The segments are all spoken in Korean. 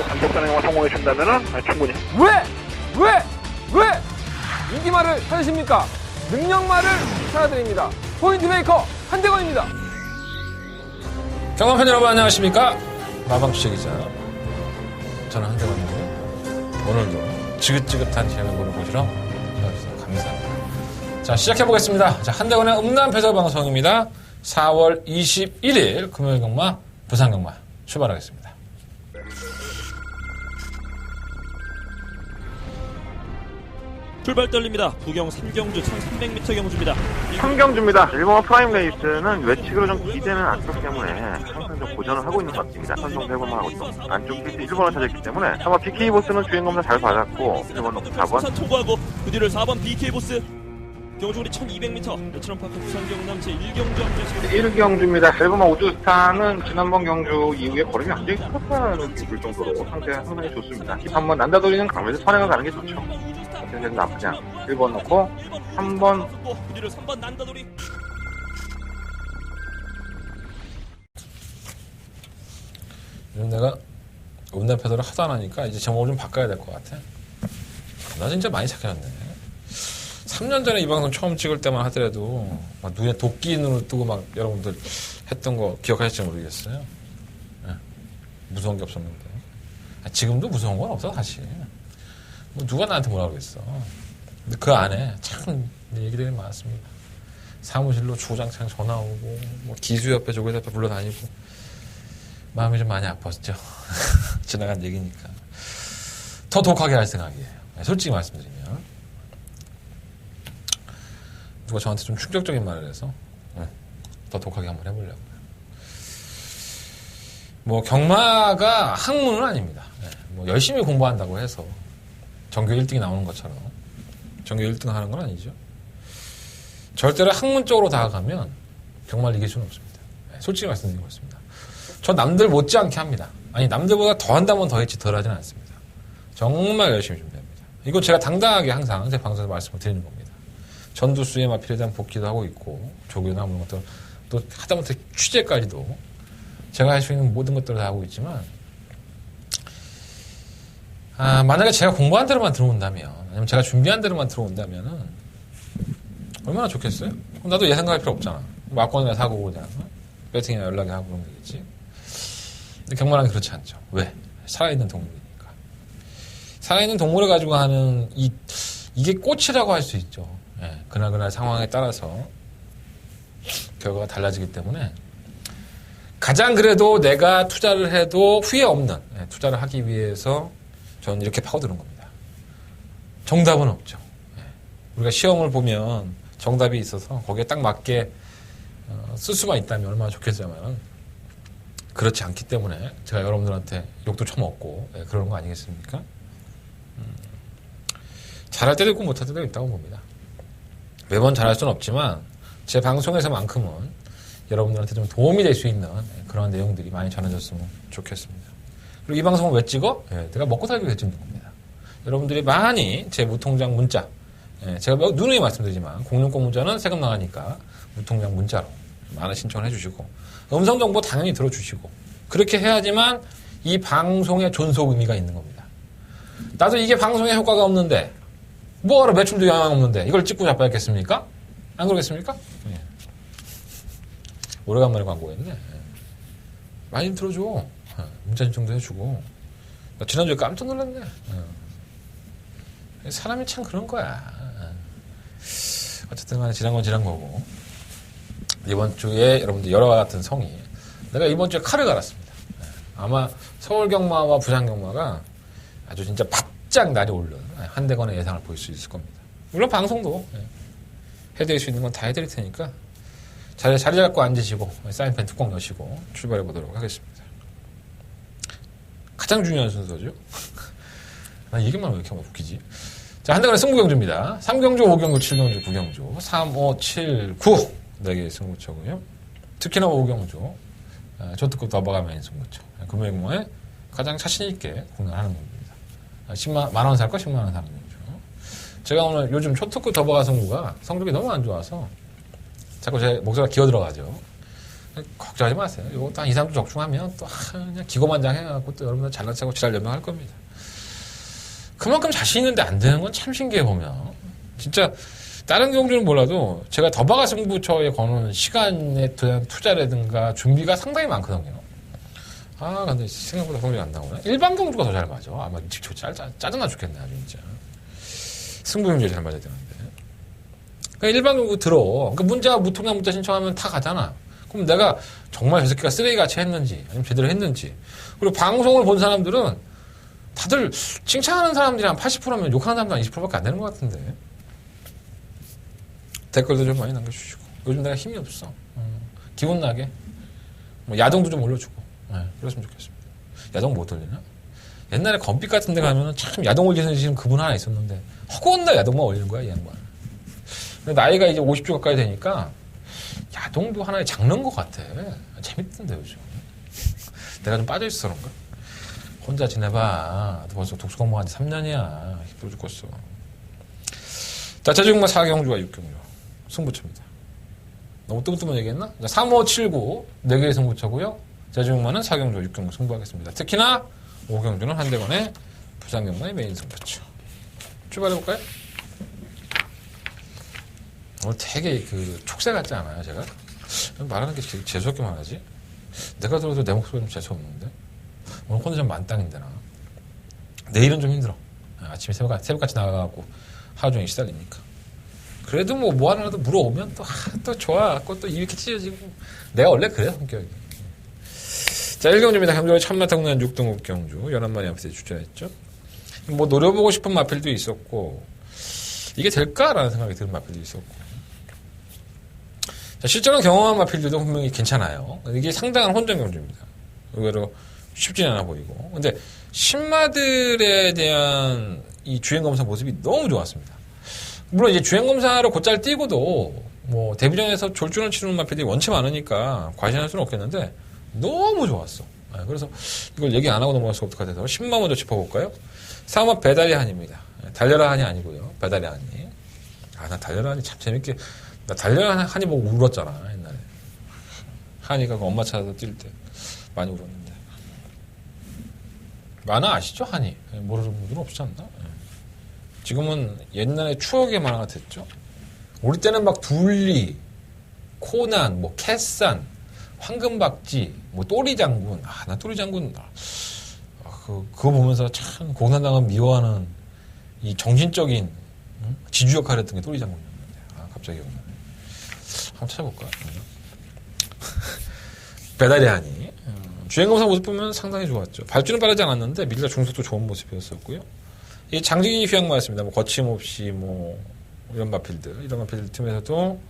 단독 단행만 성공해 준다면은 충분히. 왜 인기말을 찾으십니까? 능력말을 찾아드립니다. 포인트 메이커 한대건입니다. 경험팬 여러분 안녕하십니까? 마방주책이자 저는 한대건이고요. 오늘도 지긋지긋한 제 얼굴을 보시러 와주셔서 감사합니다. 자, 시작해보겠습니다. 자, 한대건의 음란 패설 방송입니다. 4월 21일 금요일 경마, 부산 경마 출발하겠습니다. 출발 떨립니다. 부경 3경주 1300m 경주입니다. 3경주입니다. 일본 프라임 레이스는 외측으로 좀 기대는 않기 때문에 항상 좀 고전을 하고 있는 것 같습니다. 선성 3번만 하고 있고 안쪽 필드 1번을 찾았기 때문에 아마 BK 보스는 주행 검사 잘 받았고 1번 놓고 4번 통과하고 그 뒤를 4번 BK 보스 경주거리 1200m 내처럼 파크 부산 경남 제1경주 함께하시겠습니다. 1경주입니다. 1번만 우주스타는 지난번 경주 이후에 걸음이 굉장히 컸다는 볼 정도로 상태가 상당히 좋습니다. 3번 난다돌이는 강매에서 선행을 가는 게 좋죠. 현재는 나쁘지 않고 1번 놓고 3번 그 뒤를 3번 난다돌이 요즘 내가 음란 패설을 하도 안 하니까 이제 제목을 좀 바꿔야 될 것 같아. 나 진짜 많이 착해졌네. 3년 전에 이 방송 처음 찍을 때만 하더라도 막 눈에 도끼 눈을 뜨고 막 여러분들 했던 거 기억하실지 모르겠어요. 네. 무서운 게 없었는데. 지금도 무서운 건 없어 사실. 뭐 누가 나한테 뭐라 그러겠어. 근데 그 안에 참 얘기들이 많았습니다. 사무실로 주구장창 전화 오고 뭐 기수 옆에 저기 옆에 불러다니고 마음이 좀 많이 아팠죠. 지나간 얘기니까. 더 독하게 할 생각이에요. 솔직히 말씀드리면. 누가 저한테 좀 충격적인 말을 해서 더 독하게 한번 해보려고요. 뭐 경마가 학문은 아닙니다. 뭐 열심히 공부한다고 해서 전교 1등이 나오는 것처럼 전교 1등 하는 건 아니죠. 절대로 학문적으로 다가가면 경마를 이길 수는 없습니다. 솔직히 말씀드리는 것입니다. 저 남들 못지않게 합니다. 아니 남들보다 더 한다면 더 했지 덜 하지는 않습니다. 정말 열심히 준비합니다. 이거 제가 당당하게 항상 제 방송에서 말씀을 드리는 겁니다. 전두수에 마필에 대한 복귀도 하고 있고 조교나 이런 것들 또 하다못해 취재까지도 제가 할 수 있는 모든 것들을 다 하고 있지만 만약에 제가 공부한 대로만 들어온다면 아니면 제가 준비한 대로만 들어온다면은 얼마나 좋겠어요? 그럼 나도 예상 갈 필요 없잖아. 막권이나 사고 오잖아. 배팅이나 연락이 하고 그러면 되겠지. 근데 경마는 그렇지 않죠. 왜? 살아있는 동물이니까. 살아있는 동물을 가지고 하는 이게 꽃이라고 할 수 있죠. 예, 그날 상황에 따라서 결과가 달라지기 때문에 가장 그래도 내가 투자를 해도 후회 없는 투자를 하기 위해서 저는 이렇게 파고드는 겁니다. 정답은 없죠. 예, 우리가 시험을 보면 정답이 있어서 거기에 딱 맞게 쓸 수만 있다면 얼마나 좋겠지만 그렇지 않기 때문에 제가 여러분들한테 욕도 처먹고 그러는 거 아니겠습니까? 잘할 때도 있고 못할 때도 있다고 봅니다. 매번 잘할 수는 없지만 제 방송에서만큼은 여러분들한테 좀 도움이 될 수 있는 그런 내용들이 많이 전해졌으면 좋겠습니다. 그리고 이 방송을 왜 찍어? 내가 먹고 살기 위해 찍는 겁니다. 여러분들이 많이 제 무통장 문자 제가 누누이 말씀드리지만 060 문자는 세금 나가니까 무통장 문자로 많은 신청을 해주시고 음성정보 당연히 들어주시고 그렇게 해야지만 이 방송의 존속 의미가 있는 겁니다. 나도 이게 방송에 효과가 없는데 뭐하러 매출도 영향 없는데 이걸 찍고 자빠졌겠습니까? 안 그러겠습니까? 예. 오래간만에 광고했네. 예. 많이 들어줘. 문자 신청도 해주고. 나 지난주에 깜짝 놀랐네. 예. 사람이 참 그런 거야. 어쨌든 간에 지난 건 지난 거고. 이번 주에 여러분들 여러와 같은 성이 내가 이번 주에 칼을 갈았습니다. 예. 아마 서울 경마와 부산 경마가 아주 진짜 바짝 날이 오른 한대건의 예상을 볼 수 있을 겁니다. 물론 방송도 해드릴 수 있는 건 다 해드릴 테니까 자리 잡고 앉으시고 사인펜 뚜껑 여시고 출발해 보도록 하겠습니다. 가장 중요한 순서죠. 나 얘기만 왜 이렇게 웃기지? 자, 한대건의 승부경주입니다. 3경주, 5경주, 7경주, 9경주 3, 5, 7, 9 4개의 승부처고요. 특히나 5경주 초특급 더버가면 승부처 금요일경마에 가장 자신있게 공략하는 겁니다. 10만원 살 거 10만원 사는 거죠. 제가 오늘 요즘 초특급 더버가 승부가 성적이 너무 안 좋아서 자꾸 제 목소리가 기어 들어가죠. 걱정하지 마세요. 이거 또 한 2, 3주 적중하면 또 그냥 기고만장해갖고 또 여러분들 잘난 척하고 지랄 연명할 겁니다. 그만큼 자신 있는데 안 되는 건 참 신기해 보면. 진짜 다른 경주는 몰라도 제가 더바가 승부처에 거는 시간에 대한 투자라든가 준비가 상당히 많거든요. 근데 생각보다 성적이 안 나오네. 일반 경주가 더 잘 맞아. 아마 직접 짜증나 죽겠네, 아주 진짜. 승부 경주에 잘 맞아야 되는데. 그러니까 일반 경주 들어. 그러니까 문자, 무통장 문자 신청하면 다 가잖아. 그럼 내가 정말 저 새끼가 쓰레기같이 했는지, 아니면 제대로 했는지. 그리고 방송을 본 사람들은 다들 칭찬하는 사람들이 한 80%면 욕하는 사람들 한 20%밖에 안 되는 것 같은데. 댓글도 좀 많이 남겨주시고. 요즘 내가 힘이 없어. 기분 나게. 뭐 야동도 좀 올려주고. 그랬으면 좋겠습니다. 야동 못 올리나? 옛날에 건빛 같은 데 가면은 참 야동 올리시는 그분 하나 있었는데, 허구한다 야동만 올리는 거야, 이 양반. 근데 나이가 이제 50주 가까이 되니까, 야동도 하나의 장르인 것 같아. 재밌던데, 요즘. 내가 좀 빠져있어 그런가? 혼자 지내봐. 벌써 독서 공부한 지 3년이야. 힘들어 죽겠어. 자, 제주국마 4경주와 6경주. 승부처입니다. 너무 뜨문뜨문 얘기했나? 3579, 4개의 승부처고요. 제주국마는 4경주, 6경주 승부하겠습니다. 특히나 5경주는 한대건의 부산경마의 메인 승부처. 출발해볼까요? 오늘 되게 촉새 같지 않아요, 제가? 말하는 게 되게 재수없게 말하지? 내가 들어도 내 목소리 좀 재수없는데? 오늘 컨디션 만땅인데, 나. 내일은 좀 힘들어. 아침에 새벽같이 나가갖고 하루 종일 시달리니까. 그래도 뭐 하나라도 물어오면 또 좋아. 또 입이 이렇게 찢어지고. 내가 원래 그래, 성격이. 자, 1경주입니다. 경주의 참마타 국내 6등급 경주. 11마리 앞에서 주저했죠. 뭐 노려보고 싶은 마필도 있었고, 이게 될까라는 생각이 드는 마필도 있었고. 자, 실제로 경험한 마필들도 분명히 괜찮아요. 이게 상당한 혼전 경주입니다. 의외로 쉽지는 않아 보이고. 근데 신마들에 대한 이 주행검사 모습이 너무 좋았습니다. 물론 이제 주행검사로 곧잘 뛰고도 뭐 데뷔전에서 졸준을 치르는 마필들이 원체 많으니까 과신할 수는 없겠는데 너무 좋았어. 그래서 이걸 얘기 안 하고 넘어갈 수가 없을 것 같아서 신마 먼저 짚어볼까요? 3업 배달의 한입니다. 달려라 한이 아니고요. 배달의 한이. 나 달려라 한이 참 재밌게, 나 달려라 한이 보고 울었잖아, 옛날에. 한이가 엄마 찾아서 뛸 때 많이 울었는데. 만화 아시죠, 한이? 모르는 분들은 없지 않나? 지금은 옛날에 추억의 만화가 됐죠. 우리 때는 막 둘리, 코난, 뭐 캐산, 황금박쥐, 뭐 또리장군. 나 또리장군, 그거 보면서 참 공산당은 미워하는 이 정신적인 지주 역할을 했던 게 또리장군이었는데. 갑자기 오늘. 한번 찾아볼까? 배달의 한이. 주행검사 모습 보면 상당히 좋았죠. 발주는 빠르지 않았는데 밀리가 중속도 좋은 모습이었었고요. 이 장직이 휘황마였습니다. 뭐 거침없이 뭐 이런 마필들 팀에서도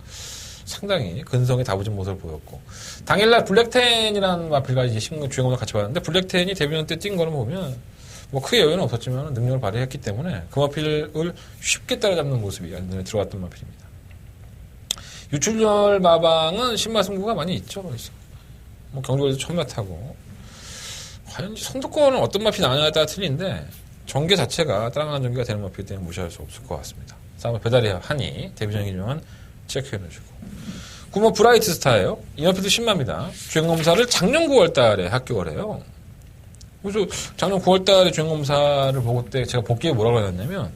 상당히 근성의 다부진 모습을 보였고, 당일날 블랙텐이라는 마필과 이제 주행검사 같이 봤는데 블랙텐이 데뷔전 때 뛴 거를 보면 뭐 크게 여유는 없었지만 능력을 발휘했기 때문에 그 마필을 쉽게 따라잡는 모습이 눈에 들어왔던 마필입니다. 유출열 마방은 신마 승부가 많이 있죠. 그래서 뭐 경주에서 천마 타고, 과연 선두권은 어떤 마필이 나느냐에 따라 틀린데 전개 자체가 따라가는 전개가 되는 마필 때문에 무시할 수 없을 것 같습니다. 다음에 배달의 한이 데뷔전이기 전에 체크해놓으시고, 9번 브라이트 스타예요. 이 마필도 신마입니다. 주행검사를 작년 9월 달에 합격을 해요. 그래서 작년 9월 달에 주행검사를 보고 때 제가 복귀에 뭐라고 했냐면,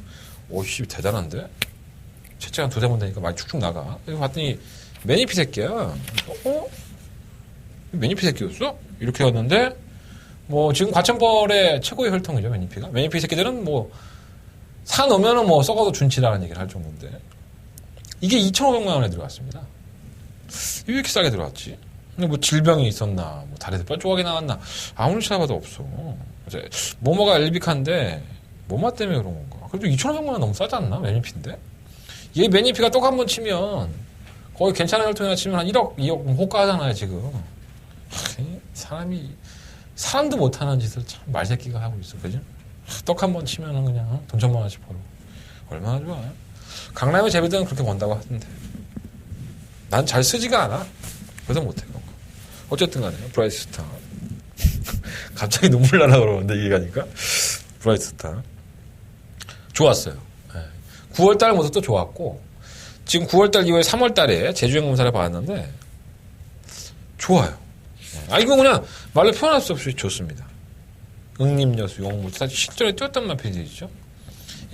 오씨 대단한데? 채찍 한 두세 번 되니까 많이 축축 나가. 그래서 봤더니 매니피 새끼야. 매니피 새끼였어? 이렇게 했는데, 뭐 지금 과천벌의 최고의 혈통이죠, 매니피가. 매니피 새끼들은 뭐 사놓으면은 뭐 썩어도 준치라는 얘기를 할 정도인데, 이게 2,500만 원에 들어갔습니다. 왜 이렇게 싸게 들어갔지? 근데 뭐 질병이 있었나, 뭐 다리에서 뼈조각이 나왔나, 아무리 찾아봐도 없어. 이제 모모가 엘비카인데 모마 때문에 그런 건가? 그래도 2,500만 원 너무 싸지 않나? 매니피인데? 얘 매니피가 똑 한 번 치면 거의 괜찮은 혈통이나 치면 한 1억, 2억 호가하잖아요, 지금. 사람도 못하는 짓을 참 말새끼가 하고 있어, 그죠? 떡 한 번 치면은 그냥 돈 1,000만 원씩 벌어. 얼마나 좋아. 강남의 제비들은 그렇게 번다고 하던데. 난 잘 쓰지가 않아. 그래서 못해. 어쨌든 간에, 브라이트 스타. 갑자기 눈물 나라 그러는데, 이게 가니까. 브라이트 스타. 좋았어요. 9월달 모습도 좋았고, 지금 9월달 이후에 3월달에 제주행 검사를 받았는데, 좋아요. 이거 그냥 말로 표현할 수 없이 좋습니다. 응립여수, 용무, 사실 실전에 뛰었던 마필들이죠.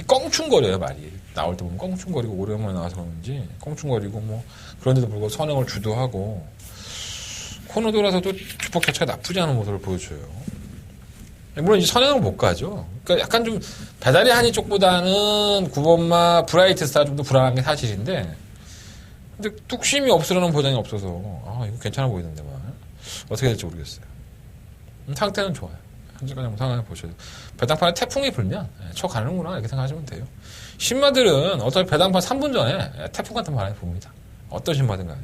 껑충거려요, 말이. 나올 때 보면 껑충거리고, 오랜만에 나와서 그런지, 껑충거리고, 뭐, 그런데도 불구하고 선행을 주도하고, 코너 돌아서도 주폭 자체가 나쁘지 않은 모습을 보여줘요. 물론 이제 선행을 못 가죠. 그러니까 약간 좀 배달의 한이 쪽보다는 9번마 브라이트 스타 좀 더 불안한 게 사실인데, 근데 뚝심이 없으려는 보장이 없어서, 이거 괜찮아 보이던데만. 어떻게 될지 모르겠어요. 상태는 좋아요. 현재까지 상황을 보셔도. 배당판에 태풍이 불면, 쳐가는구나, 이렇게 생각하시면 돼요. 신마들은 어차피 배당판 3분 전에 태풍 같은 바람이 붑니다. 어떤 신마든 간에.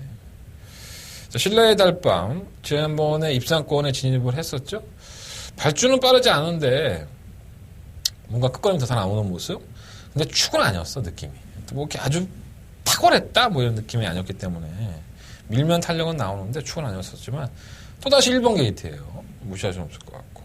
신라의 달밤, 지난번에 입상권에 진입을 했었죠. 발주는 빠르지 않은데, 뭔가 끝걸음부터 다 나오는 모습? 근데 축은 아니었어, 느낌이. 뭐 이렇게 아주 탁월했다? 뭐 이런 느낌이 아니었기 때문에. 밀면 탄력은 나오는데 축은 아니었었지만, 또다시 1번 게이트예요. 무시할 수는 없을 것 같고.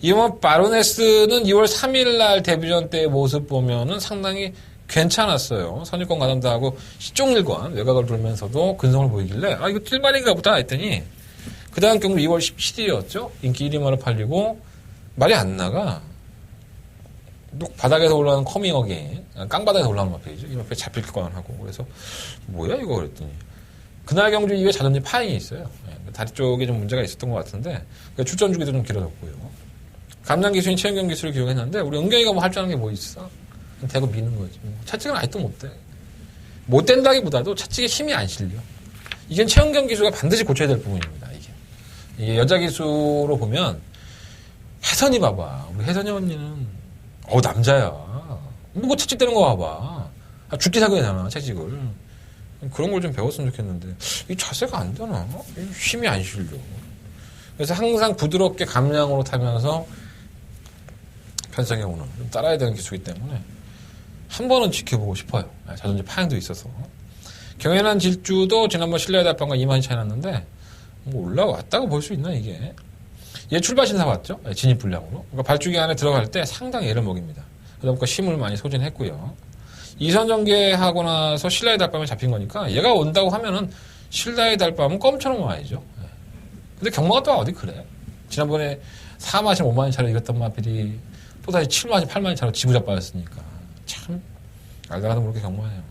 이번 바로네스는 2월 3일 데뷔전 때의 모습 보면은 상당히 괜찮았어요. 선입권 가담도 하고, 시종일관, 외곽을 돌면서도 근성을 보이길래, 이거 찔말인가 보다 했더니, 그 다음 경기 2월 17일이었죠? 인기 1위만을 팔리고, 말이 안 나가. 또 바닥에서 올라오는 커밍 어게인, 깡바닥에서 올라오는 마페이죠. 이 마페이 잡힐 거만 하고. 그래서, 뭐야, 이거 그랬더니. 그날 경주 이후에 자전지 파행이 있어요. 다리 쪽에 좀 문제가 있었던 것 같은데, 출전 주기도 좀 길어졌고요. 감량 기술인 최은경 기술을 기억했는데, 우리 은경이가 뭐 할 줄 아는 게 뭐 있어? 대고 미는 거지. 차측은 아직도 못 돼. 못 된다기보다도 차측에 힘이 안 실려. 이게 최은경 기술가 반드시 고쳐야 될 부분입니다, 이게 여자 기수로 보면, 혜선이 봐봐. 우리 혜선이 언니는, 남자야. 뭐 채찍대는 거 봐봐. 죽기 사귀잖아, 채찍을. 그런 걸 좀 배웠으면 좋겠는데, 이 자세가 안 되나? 힘이 안 실려. 그래서 항상 부드럽게 감량으로 타면서 편성해 오는, 좀 따라야 되는 기술이기 때문에, 한 번은 지켜보고 싶어요. 자존심 파행도 있어서. 경연한 질주도 지난번 신라의 달밤과 2만이 차이 났는데, 뭐 올라왔다고 볼 수 있나, 이게? 얘 출발 신사 왔죠? 진입 불량으로. 그러니까 발주기 안에 들어갈 때 상당히 애를 먹입니다. 그러다 보니까 힘을 많이 소진했고요. 이선 전개하고 나서 신라의 달밤에 잡힌 거니까 얘가 온다고 하면은 신라의 달밤은 껌처럼 와야죠. 근데 경마가 또 어디 그래? 지난번에 4마시 5만원 차로 이겼던 마필이 또다시 7마시 8만원 차로 지구자빠졌으니까. 참, 알다가도 모르게 경마해요.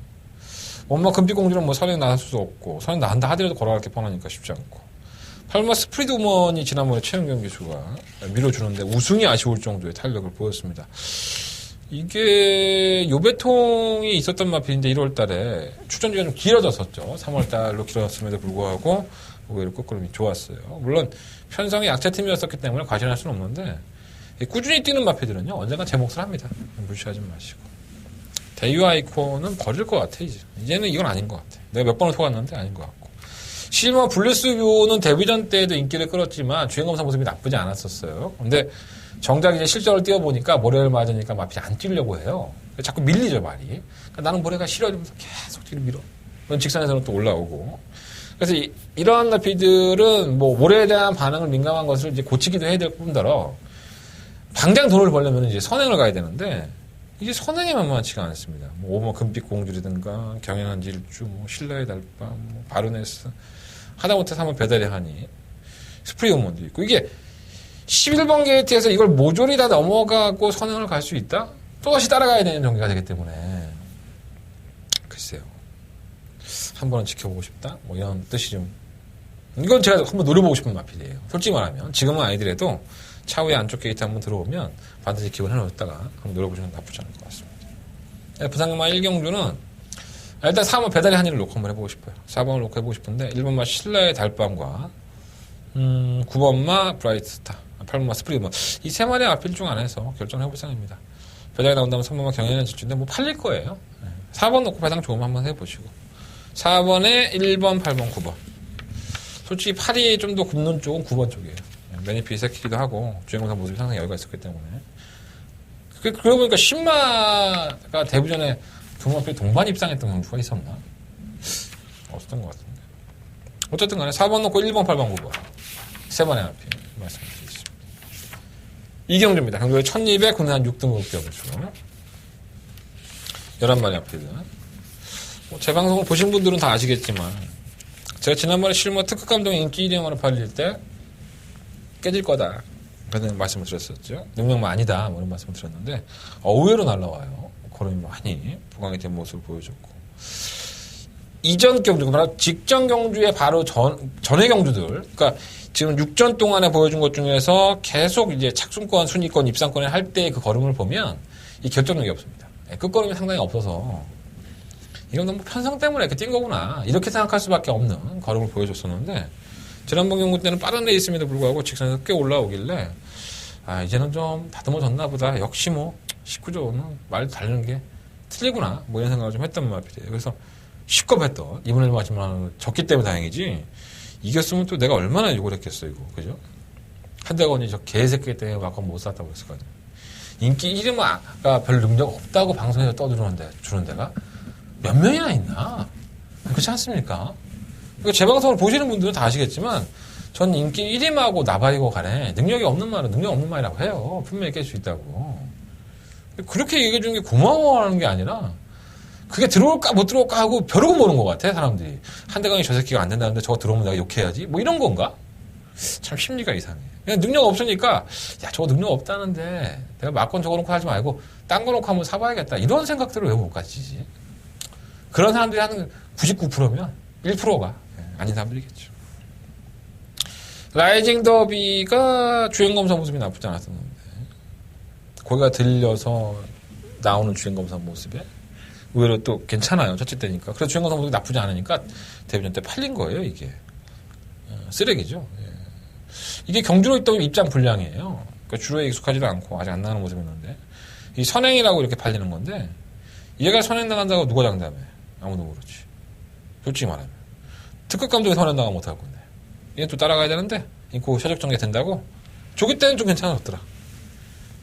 엄마 금빛공주는 뭐 선행 나갈 수도 없고, 선행 나간다 하더라도 걸어갈 게 뻔하니까 쉽지 않고. 8마 스프리드 우먼이 지난번에 최은경 기수가 밀어주는데 우승이 아쉬울 정도의 탄력을 보였습니다. 이게 요배통이 있었던 마필인데 1월 달에 출전기가 좀 길어졌었죠. 3월 달로 길어졌음에도 불구하고 오히려 끝걸음이 좋았어요. 물론 편성이 약체팀이었었기 때문에 과신할 수는 없는데 꾸준히 뛰는 마필들은요 언젠가 제 몫을 합니다. 무시하지 마시고. 대유 아이콘은 버릴 것 같아 이제. 이제는 이건 아닌 것 같아. 내가 몇 번을 속았는데 아닌 것 같고. 실버 블루스뷰는 데뷔전 때도 인기를 끌었지만 주행검사 모습이 나쁘지 않았었어요. 근데 정작 이제 실전을 뛰어보니까 모래를 맞으니까 마필이 안 뛰려고 해요. 자꾸 밀리죠, 말이. 그러니까 나는 모래가 싫어지면서 계속 뒤로 밀어. 그럼 직선에서는 또 올라오고. 그래서 이러한 마필들은 뭐 모래에 대한 반응을 민감한 것을 이제 고치기도 해야 될 뿐더러 당장 돈을 벌려면 이제 선행을 가야 되는데 이게 선행이 만만치가 않습니다. 뭐 오머 금빛 공주라든가 경연한 질주, 뭐 신라의 달밤, 뭐 바르네스 하다못해 한번 배달의 하니 스프리오몬도 있고 이게 11번 게이트에서 이걸 모조리 다 넘어가고 선행을 갈 수 있다? 또다시 따라가야 되는 전개가 되기 때문에 글쎄요. 한 번은 지켜보고 싶다? 뭐 이런 뜻이 좀 이건 제가 한번 노려보고 싶은 마필이에요. 솔직히 말하면 지금은 아니더라도 차후에 안쪽 게이트 한번 들어오면 반드시 기억을 해놓았다가 한번 노려보시는 건 나쁘지 않을 것 같습니다. 부산경마 1경주는 일단 4번 배달의 한이를 놓고 한번 해보고 싶어요. 4번을 놓고 해보고 싶은데 1번마 신라의 달밤과 9번마 브라이트 스타 8번마 스프리드 이 세 마리의 앞필 중 안에서 결정을 해볼 생각입니다. 배당이 나온다면 3번마 경연한 질주인데 뭐 팔릴 거예요. 4번 놓고 배당 좋으면 한번 해보시고 4번에 1번, 8번, 9번 솔직히 팔이 좀 더 굽는 쪽은 9번 쪽이에요. 매니피 새끼기도 하고 주행검사 모습이 상당히 여유가 있었기 때문에 그러고 보니까 신마가 데뷔 전에 두 마필 동반 입상했던 경주가 있었나? 없었던 것 같은데 어쨌든 간에 4번 놓고 1번, 8번, 9번 세 번의 앞이 말씀드리겠습니다. 이 경주입니다. 경주에 1200, 군대 한 6등급 경주 11마리 앞이든 제 방송을 보신 분들은 다 아시겠지만 제가 지난번에 실무 특급 감독이 인기 1위만을 팔릴 때 깨질 거다. 그런 말씀을 드렸었죠. 능력만 아니다. 뭐 이런 말씀을 드렸는데, 의외로 날라와요. 걸음이 많이 부강이 된 모습을 보여줬고. 이전 경주, 바로 직전 경주의 바로 전의 경주들, 그러니까 지금 6전 동안에 보여준 것 중에서 계속 이제 착순권, 순위권, 입상권에 할 때의 그 걸음을 보면 이 결정력이 없습니다. 끝걸음이 상당히 없어서 이건 너무 편성 때문에 이렇게 뛴 거구나. 이렇게 생각할 수밖에 없는 걸음을 보여줬었는데, 지난번 경주 때는 빠른 레이스임에도 불구하고 직선에서 꽤 올라오길래, 이제는 좀 다듬어졌나 보다. 역시 뭐, 19조는 말 다르는 게 틀리구나. 뭐 이런 생각을 좀 했단 말이에요. 그래서 시겁했던, 이번에 마지막으로 졌기 때문에 다행이지, 이겼으면 또 내가 얼마나 욕을 했겠어, 이거. 그죠? 한대건이 저 개새끼 때문에 막건 못 샀다고 그랬을 거 아니야. 인기 1위가 별 능력 없다고 방송에서 주는 데가 몇 명이나 있나? 그렇지 않습니까? 그러니까 제 방송을 보시는 분들은 다 아시겠지만, 전 인기 1위하고 나발이고 간에 능력이 없는 말은 능력 없는 말이라고 해요. 분명히 깰 수 있다고. 그렇게 얘기해 주는 게 고마워하는 게 아니라, 그게 들어올까 못 들어올까 하고 벼르고 보는 것 같아, 사람들이. 한대강이 저 새끼가 안 된다는데 저거 들어오면 내가 욕해야지? 뭐 이런 건가? 참 심리가 이상해. 그냥 능력 없으니까, 야, 저거 능력 없다는데 내가 막건 저거 놓고 하지 말고 딴 거 놓고 한번 사봐야겠다. 이런 생각들을 왜 못 가지지? 그런 사람들이 하는 99%면 1%가 아닌 사람들이겠죠. 라이징 더비가 주행검사 모습이 나쁘지 않았었는데, 거기가 들려서 나오는 주행검사 모습에 의외로 또 괜찮아요. 첫째 때니까. 그래서 주행검사 모습이 나쁘지 않으니까 데뷔전 때 팔린 거예요, 이게. 쓰레기죠. 이게 경주로 있던 입장 불량이에요. 그러니까 주로에 익숙하지도 않고 아직 안 나가는 모습이었는데, 이 선행이라고 이렇게 팔리는 건데, 얘가 선행 나간다고 누가 장담해? 아무도 모르지. 솔직히 말하면. 특급 감독이 선행 나가면 못할 건데. 얘는 또 따라가야 되는데, 그 최적 전개 된다고? 조기 때는 좀 괜찮았더라.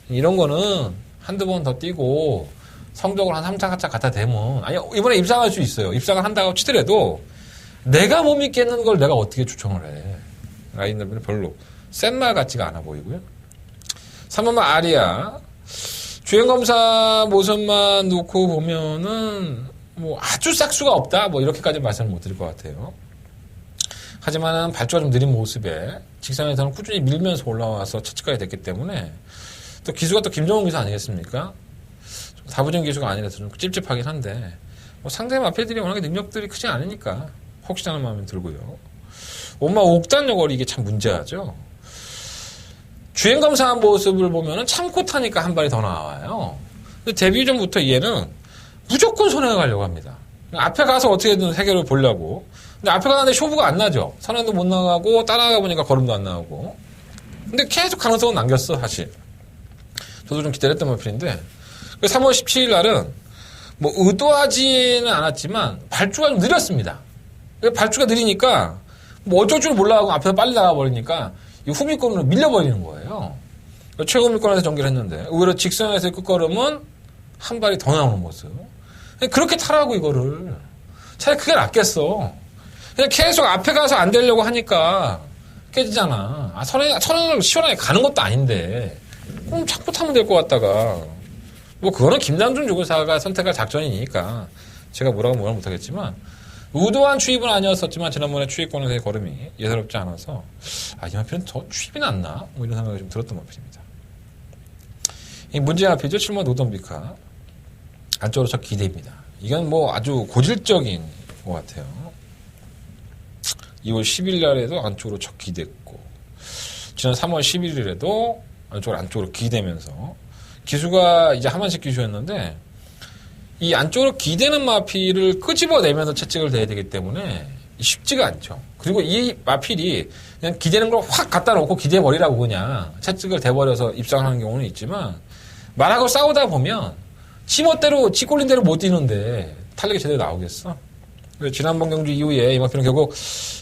이런 거는 한두 번 더 뛰고, 성적을 한 3차, 4차 갖다 대면, 아니, 이번에 입상할 수 있어요. 입상을 한다고 치더라도, 내가 못 믿겠는 걸 내가 어떻게 추천을 해. 라인 더비는 별로 센 말 같지가 않아 보이고요. 3번만 아리아. 주행검사 모습만 놓고 보면은, 뭐, 아주 싹수가 없다. 뭐, 이렇게까지 말씀을 못 드릴 것 같아요. 하지만은 발주가 좀 느린 모습에 직선에서는 꾸준히 밀면서 올라와서 첫째까지 됐기 때문에, 또 기수가 또 김정은 기수 아니겠습니까? 좀 다부진 기수가 아니라서 좀 찝찝하긴 한데, 뭐 상대 마필들이 워낙에 능력들이 크지 않으니까 혹시나 하는 마음이 들고요. 엄마 옥단 요걸이 이게 참 문제하죠. 주행검사한 모습을 보면은 참고 타니까 한 발이 더 나와요. 근데 데뷔 전부터 얘는 무조건 손해 가려고 합니다. 앞에 가서 어떻게든 해결을 보려고. 근데 앞에 가는데 쇼부가 안 나죠. 선행도 못 나가고 따라가 보니까 걸음도 안 나오고. 근데 계속 가능성은 남겼어, 사실. 저도 좀 기다렸던 마필인데, 3월 17일 날은 뭐 의도하지는 않았지만 발주가 좀 느렸습니다. 발주가 느리니까 뭐 어쩔 줄 몰라하고 앞에서 빨리 나가버리니까 이 후미권으로 밀려버리는 거예요. 최후미권에서 전개를 했는데, 의외로 직선에서의 끝걸음은 한 발이 더 나오는 모습. 그렇게 타라고, 이거를. 차라리 그게 낫겠어. 그냥 계속 앞에 가서 안 되려고 하니까 깨지잖아. 선행을 시원하게 가는 것도 아닌데, 그럼 자꾸 타면 될 것 같다가. 뭐, 그거는 김남준 조교사가 선택할 작전이니까 제가 뭐라고 못하겠지만, 의도한 추입은 아니었었지만 지난번에 추입권에서의 걸음이 예사롭지 않아서 이 마필은 더 추입이 낫나? 뭐 이런 생각이 좀 들었던 마필입니다. 이 문제의 마필이죠. 7번 노던비카. 안쪽으로 첫 기대입니다. 이건 뭐 아주 고질적인 것 같아요. 2월 10일 날에도 안쪽으로 첫 기대했고, 지난 3월 11일에도 안쪽으로 기대면서, 기수가 이제 하만식 기수였는데, 이 안쪽으로 기대는 마필을 끄집어내면서 채찍을 대야 되기 때문에 쉽지가 않죠. 그리고 이 마필이 그냥 기대는 걸 확 갖다 놓고 기대버리라고 그냥 채찍을 대버려서 입상하는 경우는 있지만, 말하고 싸우다 보면 지 멋대로, 지 꼴린 대로 못 뛰는데 탄력이 제대로 나오겠어? 지난번 경주 이후에 이 마필은 결국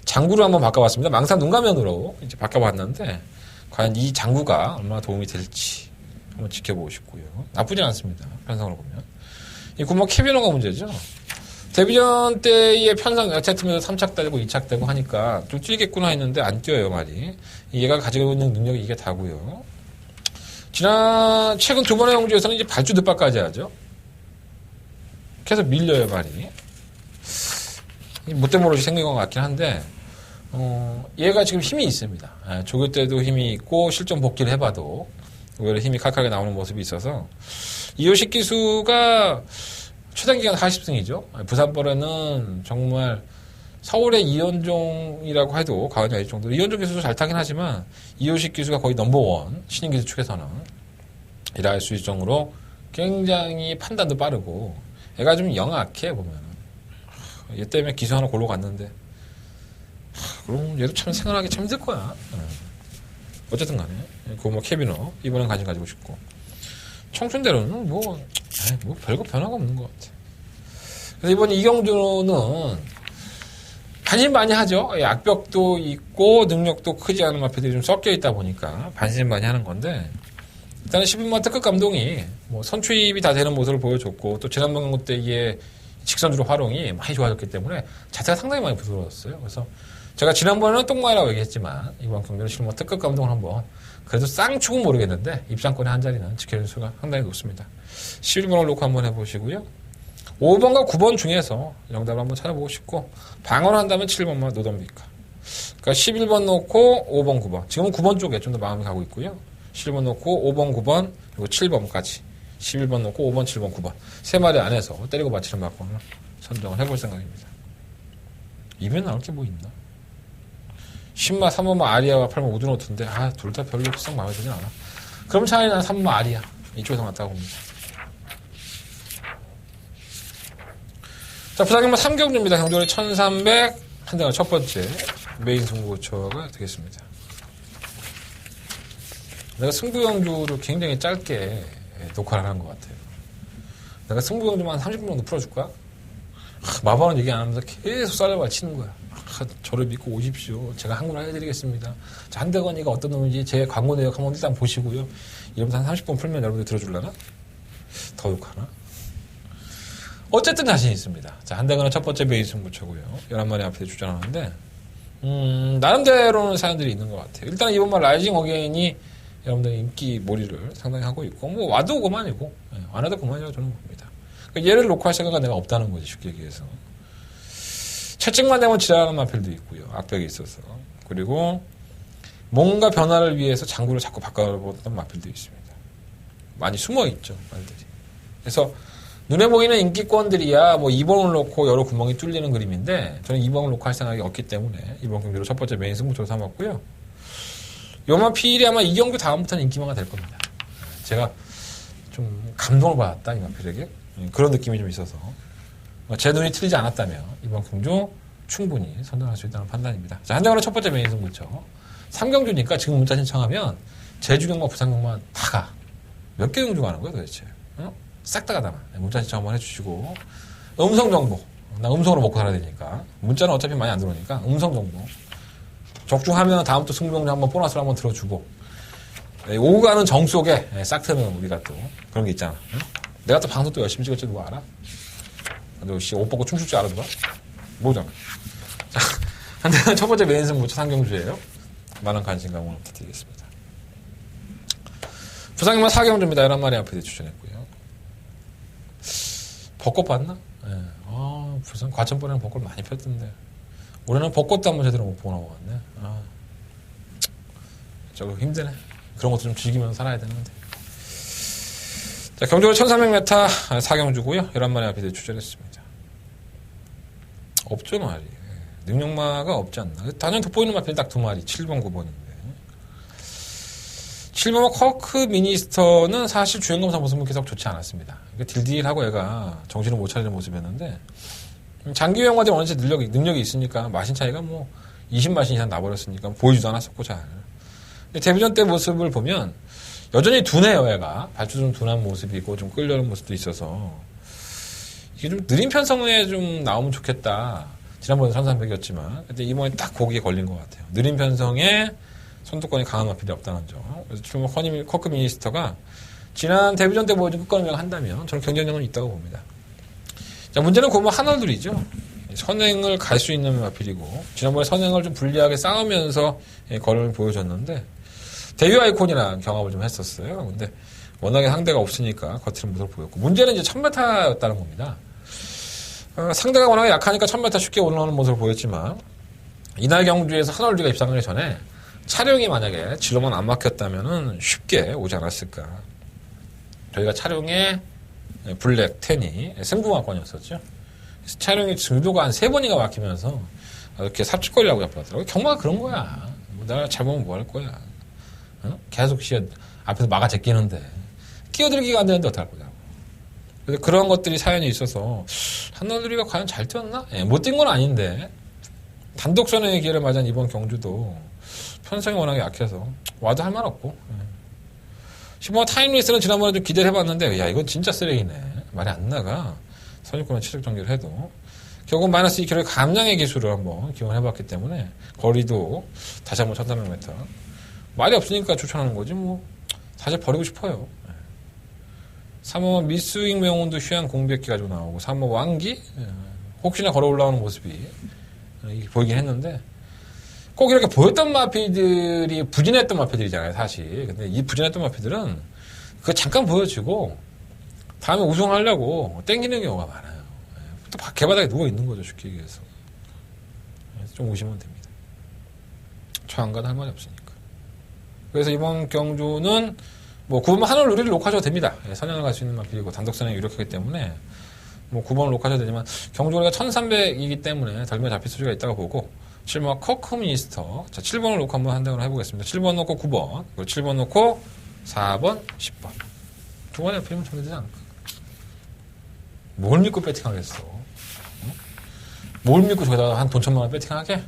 장구를 한번 바꿔봤습니다. 망상 눈가면으로 이제 바꿔봤는데, 과연 이 장구가 얼마나 도움이 될지 한번 지켜보고 싶고요. 나쁘지 않습니다. 편성으로 보면. 이 구멍 캐비너가 문제죠. 데뷔전 때의 편성 야채트면서 3착 되고 2착 되고 하니까 좀 뛰겠구나 했는데 안 뛰어요, 말이. 얘가 가지고 있는 능력이 이게 다고요. 최근 두 번의 경주에서는 이제 발주 득발까지 하죠. 계속 밀려요, 말이. 못된 모르게 생긴 것 같긴 한데, 얘가 지금 힘이 있습니다. 조교 때도 힘이 있고, 실전 복귀를 해봐도, 오히려 힘이 칼칼하게 나오는 모습이 있어서, 이효식 기수가 최단 기간 40승이죠. 부산벌에는 정말 서울의 이현종이라고 해도 과언이 아닐 정도로, 이현종 기수도 잘 타긴 하지만, 이효식 기수가 거의 넘버원, 신인 기수 축에서는, 이라 할 수 있을 정도로 굉장히 판단도 빠르고, 얘가 좀 영악해, 보면은. 얘 때문에 기수 하나 골로 갔는데, 그럼 얘도 참 생각하기 참 힘들 거야. 어쨌든 간에. 그 케비너, 이번엔 관심 가지고 싶고. 청춘대로는 별거 변화가 없는 것 같아. 그래서 이번 이경주는 반신반의하죠. 악벽도 있고, 능력도 크지 않은 마필들이 좀 섞여 있다 보니까 반신반의하는 건데, 일단은 11만 특급 감독이 선취입이 다 되는 모습을 보여줬고, 또 지난번 경기 때의 직선주로 활용이 많이 좋아졌기 때문에 자세가 상당히 많이 부드러웠어요. 그래서 제가 지난번에는 똥마이라고 얘기했지만 이번 경기는 실무 특급 감독을 한번 그래도 쌍축은 모르겠는데 입상권의 한 자리는 지켜줄 수가 상당히 높습니다. 11번을 놓고 한번 해보시고요. 5번과 9번 중에서 정답을 한번 찾아보고 싶고 방어를 한다면 7번만 노던비까. 그러니까 11번 놓고 5번, 9번. 지금은 9번 쪽에 좀 더 마음이 가고 있고요. 11번 놓고 5번, 9번 그리고 7번까지. 11번 놓고 5번, 7번, 9번. 세 마리 안에서 때리고 맞히는 막권을 선정을 해볼 생각입니다. 이변 나올 게 뭐 있나? 10마 3번마 아리아와 8번 우드노트인데 둘 다 별로 썩 마음에 들진 않아. 그럼 차라리 난 3번마 아리아 이쪽에서 맞다고 봅니다. 자, 부산경마 3경주입니다. 경주는 1300 한대가 첫 번째 메인 승부처가 되겠습니다. 내가 승부경주를 굉장히 짧게 녹화를 한 것 같아요. 내가 승부경주만 한 30분 정도 풀어줄까? 마방은 얘기 안 하면서 계속 쌀려발 치는 거야. 저를 믿고 오십시오. 제가 한국을 알려드리겠습니다. 자, 한대건이가 어떤 놈인지 제 광고 내역 한번 일단 보시고요. 이러면서 한 30분 풀면 여러분들 들어줄라나? 더 욕하나? 어쨌든 자신 있습니다. 자, 한대건은 첫 번째 메인 승부처고요. 11마리 앞에 주전하는데 나름대로는 사연들이 있는 것 같아요. 일단 이번만 라이징 어게인이 여러분들 인기 몰이를 상당히 하고 있고 와도 그만이고 안 해도 그만이라고 저는 봅니다. 그러니까 얘를 놓고 할 생각은 내가 없다는 거지, 쉽게 얘기해서. 채찍만 되면 지랄하는 마필도 있고요. 악벽이 있어서. 그리고 뭔가 변화를 위해서 장구를 자꾸 바꿔보던 마필도 있습니다. 많이 숨어있죠, 말들이. 그래서 눈에 보이는 인기권들이야 2번을 놓고 여러 구멍이 뚫리는 그림인데 저는 2번을 놓고 할 생각이 없기 때문에 이번 경기로 첫 번째 메인 승부처로 삼았고요. 요만 필이 아마 이 경기 다음부터는 인기마가 될 겁니다. 제가 좀 감동을 받았다, 이 마필에게. 그런 느낌이 좀 있어서. 제 눈이 틀리지 않았다면 이번 경주 충분히 선정할 수 있다는 판단입니다. 자, 한정으로 첫 번째 메인 승부처. 3경주니까 지금 문자 신청하면 제주경마, 부산경마 다 가. 몇 개 경주 가는 거야 도대체? 싹 다 가다가 문자 신청 한번 해주시고 음성 정보. 나 음성으로 먹고 살아야 되니까. 문자는 어차피 많이 안 들어오니까 음성 정보. 적중하면 다음부터 승부경주 한번 보너스를 한번 들어주고 오고 가는 정 속에 싹 트는 우리가 또 그런 게 있잖아. 응? 내가 또 방송 또 열심히 찍을 줄 누가 알아? 너 씨 옷 벗고 춤출 줄 알아 누가? 모르잖아. 자, 한대는 첫 번째 메인 승부처 상경주예요. 많은 관심과 응원 부탁드리겠습니다. 부산경마 4경주입니다. 11마리 앞에 추천했고요. 벚꽃 봤나? 네. 부산 과천번에는 벚꽃 많이 폈던데 올해는 벚꽃도 한번 제대로 못 보나 보겠네. 저거 힘드네. 그런 것도 좀 즐기면서 살아야 되는데. 자, 경주로 1300m 4경주고요. 11마리 앞에 추천했습니다. 없죠, 말이. 능력마가 없지 않나. 단연 돋보이는 마필 딱 2마리. 7번, 9번인데. 7번과 커크 미니스터는 사실 주행검사 모습은 계속 좋지 않았습니다. 딜딜하고 얘가 정신을 못 차리는 모습이었는데, 장기 영화들이 어느 정도 능력이 있으니까 마신 차이가 20마신 이상 나버렸으니까 보이지도 않았었고 잘. 근데 데뷔전 때 모습을 보면 여전히 둔해요, 얘가. 발주 좀 둔한 모습이 있고 좀 끌려오는 모습도 있어서 이게 좀 느린 편성에 좀 나오면 좋겠다. 지난번에 1300이었지만 근데 이번에 딱 거기에 걸린 것 같아요. 느린 편성에 선두권이 강한 마필이 없다는 점. 그래서 지금 커크 미니스터가 지난 데뷔전 때 보여준 끝걸음을 한다면 저는 경쟁력은 있다고 봅니다. 자, 문제는 고모 한월들이죠. 선행을 갈 수 있는 마필이고 지난번에 선행을 좀 불리하게 싸우면서 걸음을 보여줬는데 대유 아이콘이랑 경합을 좀 했었어요. 근데 워낙에 상대가 없으니까 겉으로 모습을 보였고 문제는 이제 1000m였다는 겁니다. 상대가 워낙에 약하니까 1000m 쉽게 올라오는 모습을 보였지만 이날 경주에서 한월리가 입상하기 전에 차량이 만약에 진로만 안 막혔다면 쉽게 오지 않았을까. 저희가 차량에 블랙, 테니, 승부마권이었었죠. 그래서 차량이 진도가 한 3번이가 막히면서 이렇게 삽질거리라고 잡혀왔더라고요. 경마가 그런 거야. 내가 잘 보면 뭐 할 거야. 어? 계속 앞에서 막아 제끼는데 끼어들기가 안 되는데 어떡할 거냐고. 그래서 그런 것들이 사연이 있어서 한월리가 과연 잘 뛰었나? 예, 못 뛴 건 아닌데 단독선의 기회를 맞은 이번 경주도 편성이 워낙에 약해서 와도 할 말 없고. 뭐 타임리스는 지난번에 좀 기대를 해봤는데 야 이건 진짜 쓰레기네. 말이 안 나가. 선입견을 최적 정리를 해도 결국 마이너스 2km의 감량의 기술을 한번 기원해봤기 때문에 거리도 다시 한번 1400m 말이 없으니까 추천하는 거지 뭐 사실 버리고 싶어요. 3호 미스윙 명운도 휴양 공백기 가지고 나오고 3호 왕기 혹시나 걸어 올라오는 모습이 보이긴 했는데 꼭 이렇게 보였던 마피들이 부진했던 마피들이잖아요, 사실. 근데 이 부진했던 마피들은 그거 잠깐 보여주고 다음에 우승하려고 땡기는 경우가 많아요. 또 개바닥에 누워있는 거죠, 쉽게 얘기해서. 좀 오시면 됩니다. 저안가도 할 말이 없으니까. 그래서 이번 경주는 뭐 9번 하늘 누리를 녹화하셔도 됩니다. 선양을 갈 수 있는 마피이고 단독선에 유력하기 때문에 뭐 9번을 녹화하셔도 되지만 경주거리가 1300이기 때문에 덜면 잡힐 수가 있다고 보고 7번 커크미니스터. 자, 7번을 놓고 한번 한다고 해보겠습니다. 7번 놓고 9번, 그리고 7번 놓고 4번, 10번. 두 번에 옆이면 정리되지 않을까? 뭘 믿고 배팅하겠어? 응? 뭘 믿고 저기다가 한 돈 1000만 원 배팅하게?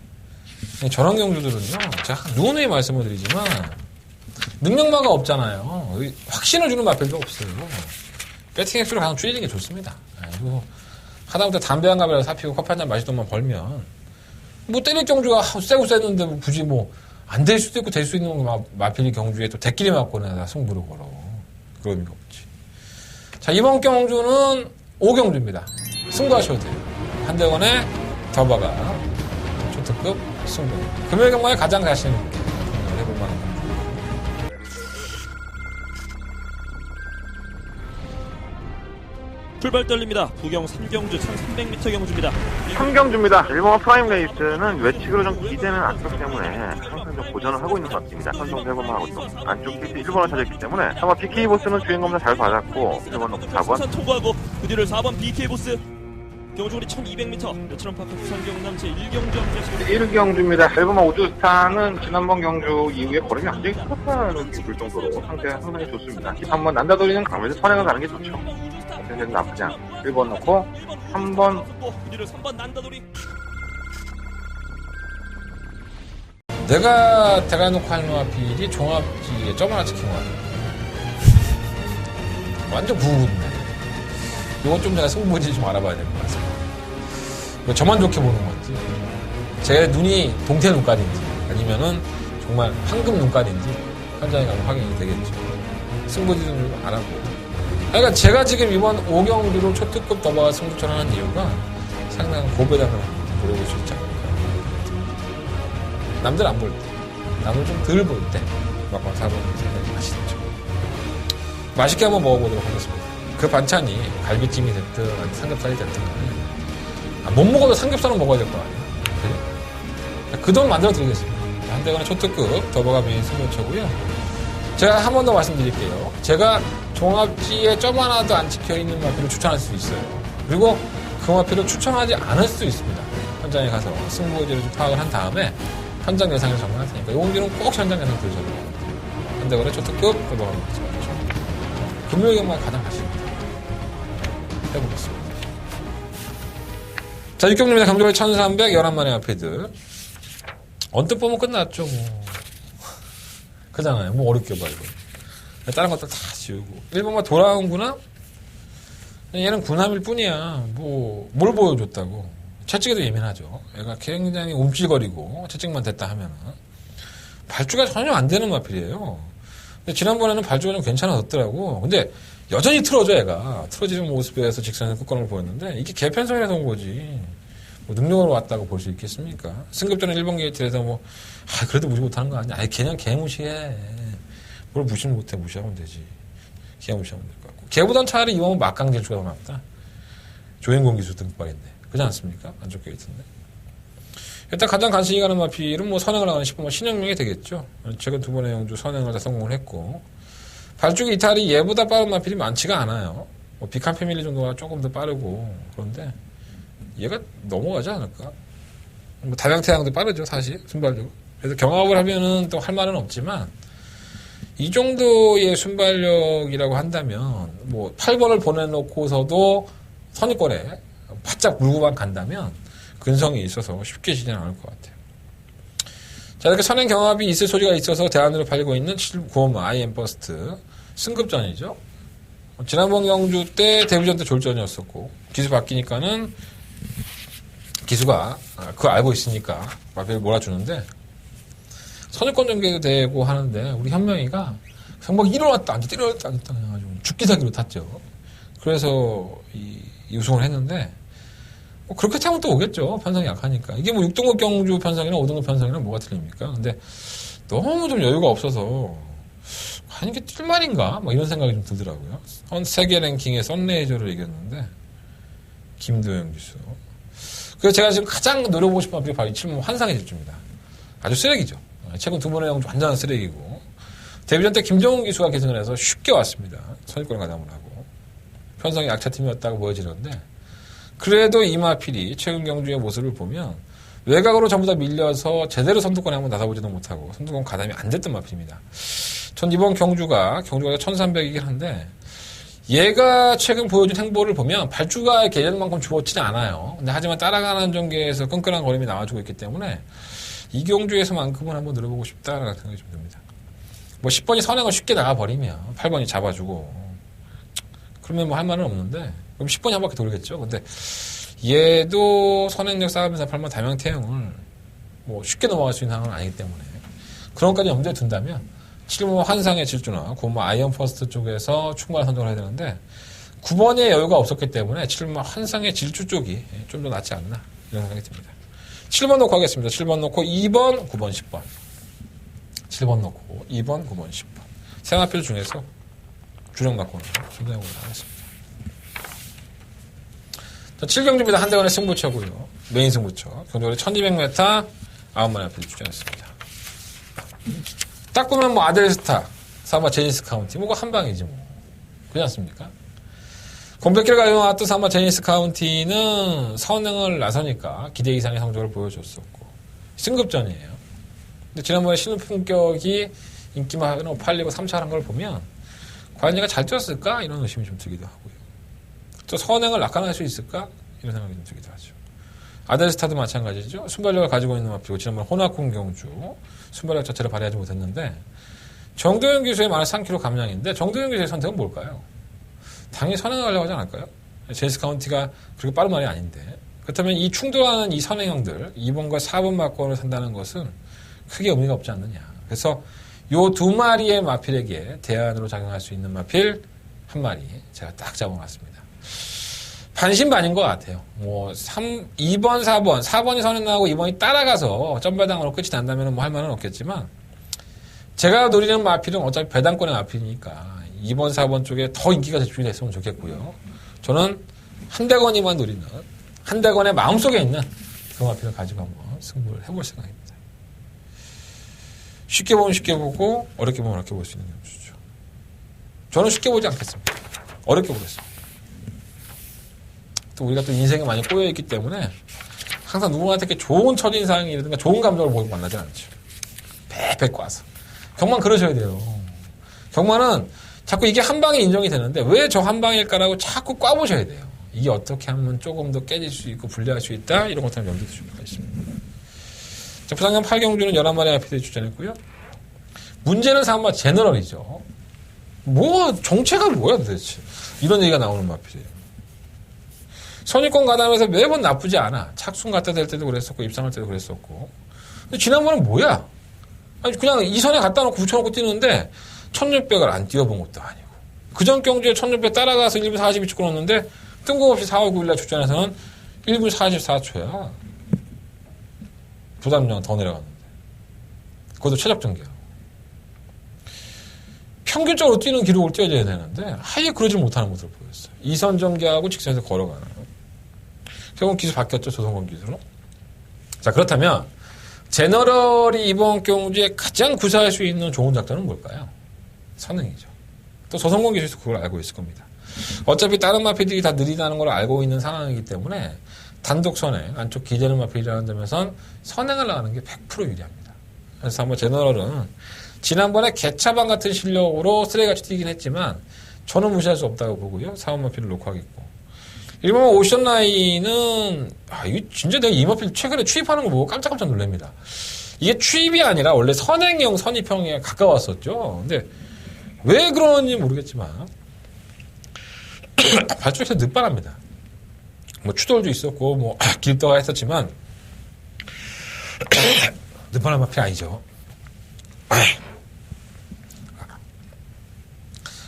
저런 경주들은요, 제가 누누이 말씀을 드리지만, 능력마가 없잖아요. 확신을 주는 마필도 없어요. 배팅 횟수를 가장 줄이는 게 좋습니다. 그리고 하다못해 담배 한 갑이라도 사피고 커피 한 잔 마실 돈만 벌면, 뭐 때릴 경주가 세고 셌는데 뭐 굳이 뭐 안 될 수도 있고 될 수 있는 마필이 경주에 또 대끼리 맞고는 승부를 걸어. 그런 의미가 없지. 자, 이번 경주는 5경주입니다. 승부하셔도 돼요. 한대건의 더바가 초특급 승부. 금요일 경마에 가장 자신 있게 해볼 만한 경주. 출발 떨립니다. 부경 3경주 1300m 경주입니다. 3경주입니다. 일본어 프라임 레이스는 외측으로 좀 기대는 않기 때문에 항상 좀 고전을 하고 있는 것 같습니다. 선성 3번만 하고 있고 안쪽 피트 1번을 찾았기 때문에 아마 BK 보스는 주행 검사 잘 받았고 1번 놓고 4번 순서 통과하고 그 뒤를 4번 BK 보스. 경주거리 1200m 내처럼파크 부산 경남 제1경주 함께하시고 1경주입니다. 1번만 우주스타는 지난번 경주 이후에 걸음이 굉장히 크다는 볼 정도로 상태가 상당히 좋습니다. 3번 난다돌이는 강면에서 선행을 가는 게 좋죠. 어쨌든 나쁘지 않고 1번 넣고 3번 그 뒤를 3번 난다돌이. 내가 대가놓고 하는 마필이 종합지에 점 하나 찍힌 것 같아요. 완전 부부인데. 이건 좀 내가 승부지 좀 알아봐야 될 것 같아요. 뭐 저만 좋게 보는 건지, 제 눈이 동태 눈깔인지, 아니면은 정말 황금 눈깔인지 현장에 가면 확인이 되겠죠. 승부지 좀 알아보고. 그러니까 제가 지금 이번 5경주로 초특급 더바가 승부처를 하는 이유가 상당한 고배당을 보여줄 수 있지 않을까. 남들 안 볼 때, 남을 좀 덜 볼 때, 막방 4번 생각이 맛있죠. 맛있게 한번 먹어보도록 하겠습니다. 그 반찬이 갈비찜이 됐든, 아니 삼겹살이 됐든, 못 먹어도 삼겹살은 먹어야 될 거 아니에요. 그 돈 만들어 드리겠습니다. 한대건의 초특급 더버가 메인 승부처고요. 제가 한 번 더 말씀드릴게요. 제가 종합지에 점 하나도 안 찍혀있는 마필을 추천할 수 있어요. 그리고 그 마필을 추천하지 않을 수도 있습니다. 현장에 가서 승부 의지를 좀 파악을 한 다음에 현장 예상을 정리할 테니까 이 경기는 꼭 현장 예상 들으셔야 돼요. 한대건의 초특급 더버가 메인 승부처. 금요일 경마에 가장 가십니다. 해보겠습니다. 자, 6경주입니다. 경주거리 1300, 11마리 마필들. 언뜻 보면 끝났죠, 뭐. 그잖아요. 뭐 어렵게 봐, 이거. 다른 것들 다 지우고. 1번만 돌아온구나? 얘는 군함일 뿐이야. 뭐, 뭘 보여줬다고. 채찍에도 예민하죠. 얘가 굉장히 움찔거리고, 채찍만 됐다 하면은. 발주가 전혀 안 되는 마필이에요. 근데 지난번에는 발주가 좀 괜찮아졌더라고. 근데 여전히 틀어져, 얘가. 틀어지는 모습에서 직선에서 끝거는 보였는데, 이게 개편성이라서 온 거지. 뭐 능력으로 왔다고 볼 수 있겠습니까? 승급전에 1번 게이트에서 뭐, 그래도 무시 못하는 거 아니야? 아니, 그냥 개 무시해. 뭘 무시를 못해, 무시하면 되지. 개 무시하면 될 것 같고. 개보단 차라리 이왕은 막강 질주가 더 낫다. 조인공 기술 등발인데. 그렇지 않습니까? 안쪽 게이트인데. 일단 가장 관심이 가는 마필은 뭐 선행을 하는 싶으면 신영명이 되겠죠. 최근 두 번의 영주 선행을 다 성공을 했고, 발주기 이탈이 얘보다 빠른 마필이 많지가 않아요. 뭐 비칸 패밀리 정도가 조금 더 빠르고, 그런데 얘가 넘어가지 않을까? 뭐 다명태양도 빠르죠, 사실 순발력은. 그래서 경합을 하면은 또 할 말은 없지만, 이 정도의 순발력이라고 한다면, 뭐 8번을 보내놓고서도 선입권에 바짝 물고만 간다면 근성이 있어서 쉽게 지진 않을 것 같아요. 자, 이렇게 선행 경합이 있을 소지가 있어서 대안으로 팔리고 있는 9호 IM 버스트 승급전이죠. 지난번 경주 때 데뷔전 때 졸전이었었고, 기수 바뀌니까는 기수가 그거 알고 있으니까 마필을 몰아주는데, 선입권 전개도 되고 하는데 우리 현명이가 정말 일어났다 앉았다 일어났다 앉았다 해가지고 죽기 살기로 탔죠. 그래서 이 우승을 했는데, 뭐 그렇게 타면 또 오겠죠. 편성이 약하니까. 이게 뭐 6등급 경주 편성이랑 5등급 편성이랑 뭐가 틀립니까? 근데 너무 좀 여유가 없어서 아니 이게 뛸 말인가? 뭐 이런 생각이 좀 들더라고요. 세계 랭킹의 썬레이저를 이겼는데 김도영 기수. 그래서 제가 지금 가장 노려보고 싶은 마필이 바로 이 7번 환상의 질주입니다. 아주 쓰레기죠. 최근 두 번의 영주 완전한 쓰레기고, 데뷔전 때 김정은 기수가 계승을 해서 쉽게 왔습니다. 선입권 가담을 하고 편성이 약차 팀이었다고 보여지는데, 그래도 이 마필이 최근 경주의 모습을 보면 외곽으로 전부 다 밀려서 제대로 선두권에 한번 나서보지도 못하고 선두권 가담이 안 됐던 마필입니다. 전 이번 경주가 1300이긴 한데, 얘가 최근 보여준 행보를 보면 발주가 계절만큼 주어지지 않아요. 근데 하지만 따라가는 전개에서 끈끈한 걸음이 나와주고 있기 때문에 이 경주에서만큼은 한번 늘어보고 싶다라는 생각이 좀 듭니다. 뭐 10번이 선행을 쉽게 나가버리면 8번이 잡아주고 그러면 뭐 할 말은 없는데, 그럼 10번이 한 바퀴 돌겠죠. 근데 얘도 선행력 쌓으면서 8번 다명태형을 뭐 쉽게 넘어갈 수 있는 상황은 아니기 때문에 그런 것까지 염두에 둔다면 7번 환상의 질주나 9번 아이언 퍼스트 쪽에서 충분한 선정을 해야 되는데, 9번의 여유가 없었기 때문에 7번 환상의 질주 쪽이 좀 더 낫지 않나 이런 생각이 듭니다. 7번 놓고 하겠습니다. 7번 놓고 2번, 9번, 10번. 7번 놓고 2번, 9번, 10번. 생활필 중에서 주력 갖고는 준비해보도록 하겠습니다. 7경주입니다. 한대원의 승부처고요. 메인 승부처. 경주거리 1200m 9마리 앞에 주장했습니다. 딱 보면 뭐 아델스타, 사마 제니스 카운티, 뭐가 한 방이지 뭐. 그렇지 않습니까? 공백기를 가져왔던 사마 제니스 카운티는 선행을 나서니까 기대 이상의 성적을 보여줬었고 승급전이에요. 근데 지난번에 신품격이 인기만 팔리고 3차한 걸 보면 과연 얘가 잘 뛰었을까? 이런 의심이 좀 들기도 하고요. 또 선행을 낙관할 수 있을까? 이런 생각이 좀 들기도 하죠. 아델스타도 마찬가지죠. 순발력을 가지고 있는 마필이고, 지난번 호나콘 경주 순발력 자체를 발휘하지 못했는데, 정도현 기수의 마이너스 3kg 감량인데 정도현 기수의 선택은 뭘까요? 당연히 선행을 하려고 하지 않을까요? 제니스 카운티가 그렇게 빠른 말이 아닌데, 그렇다면 이 충돌하는 이 선행형들 2번과 4번 마권을 산다는 것은 크게 의미가 없지 않느냐. 그래서 요 두 마리의 마필에게 대안으로 작용할 수 있는 마필 한 마리 제가 딱 잡아놨습니다. 반신반인 것 같아요. 뭐 2번, 4번이 선행 나오고 2번이 따라가서 점배당으로 끝이 난다면 뭐 할 말은 없겠지만, 제가 노리는 마필은 어차피 배당권의 마필이니까 2번, 4번 쪽에 더 인기가 집중이 됐으면 좋겠고요. 저는 한대건이만 노리는, 한대건의 마음속에 있는 그 마필을 가지고 한번 승부를 해볼 생각입니다. 쉽게 보면 쉽게 보고 어렵게 보면 어렵게 볼 수 있는 점수죠. 저는 쉽게 보지 않겠습니다. 어렵게 보겠습니다. 또 우리가 또 인생에 많이 꼬여있기 때문에 항상 누구한테 이렇게 좋은 첫인상이라든가 좋은 감정을 보고 만나지 않죠. 팩팩 꽈서. 경만 그러셔야 돼요. 경만은 자꾸 이게 한 방에 인정이 되는데 왜 저 한 방일까라고 자꾸 꽈보셔야 돼요. 이게 어떻게 하면 조금 더 깨질 수 있고 불리할 수 있다, 이런 것들을 염두에 두실 필요가 있습니다. 자, 부산경 8경주는 11마리 IP들이 출전했고요. 문제는 사마 제너럴이죠. 뭐 정체가 뭐야 도대체. 이런 얘기가 나오는 마필이에요. 선입권 가담에서 매번 나쁘지 않아. 착순 갖다 댈 때도 그랬었고 입상할 때도 그랬었고. 근데 지난번은 뭐야? 아니 그냥 이 선에 갖다 놓고 붙여놓고 뛰는데 1600을 안 뛰어본 것도 아니고, 그전 경주에 1600 따라가서 1분 42초 끊었는데 뜬금없이 4월 9일날 출전해서는 1분 44초야. 부담량 더 내려갔는데. 그것도 최적 전개야. 평균적으로 뛰는 기록을 뛰어줘야 되는데 아예 그러지 못하는 모습을 보였어요. 2선 전개하고 직선에서 걸어가는. 결국은 기수 바뀌었죠. 조성권 기수로. 자, 그렇다면 제너럴이 이번 경주에 가장 구사할 수 있는 좋은 작전은 뭘까요? 선행이죠. 또 조성권 기수도 그걸 알고 있을 겁니다. 어차피 다른 마피들이 다 느리다는 걸 알고 있는 상황이기 때문에 단독 선행, 안쪽 기재는 마필이라는 점에선 선행을 하는 게 100% 유리합니다. 그래서 한번 제너럴은 지난번에 개차반 같은 실력으로 쓰레기같이 뛰긴 했지만 저는 무시할 수 없다고 보고요. 4번 마필을 놓고 하겠고. 일본 오션 라인은 이거 진짜 내가 이 마필 최근에 추입하는 걸 보고 깜짝깜짝 놀랍니다. 이게 추입이 아니라 원래 선행형 선입형에 가까웠었죠. 근데 왜 그런지 모르겠지만 발쪽에서 늦바랍니다. 뭐 추돌도 있었고 뭐 길떠가 했었지만 늦바람 마필 아니죠.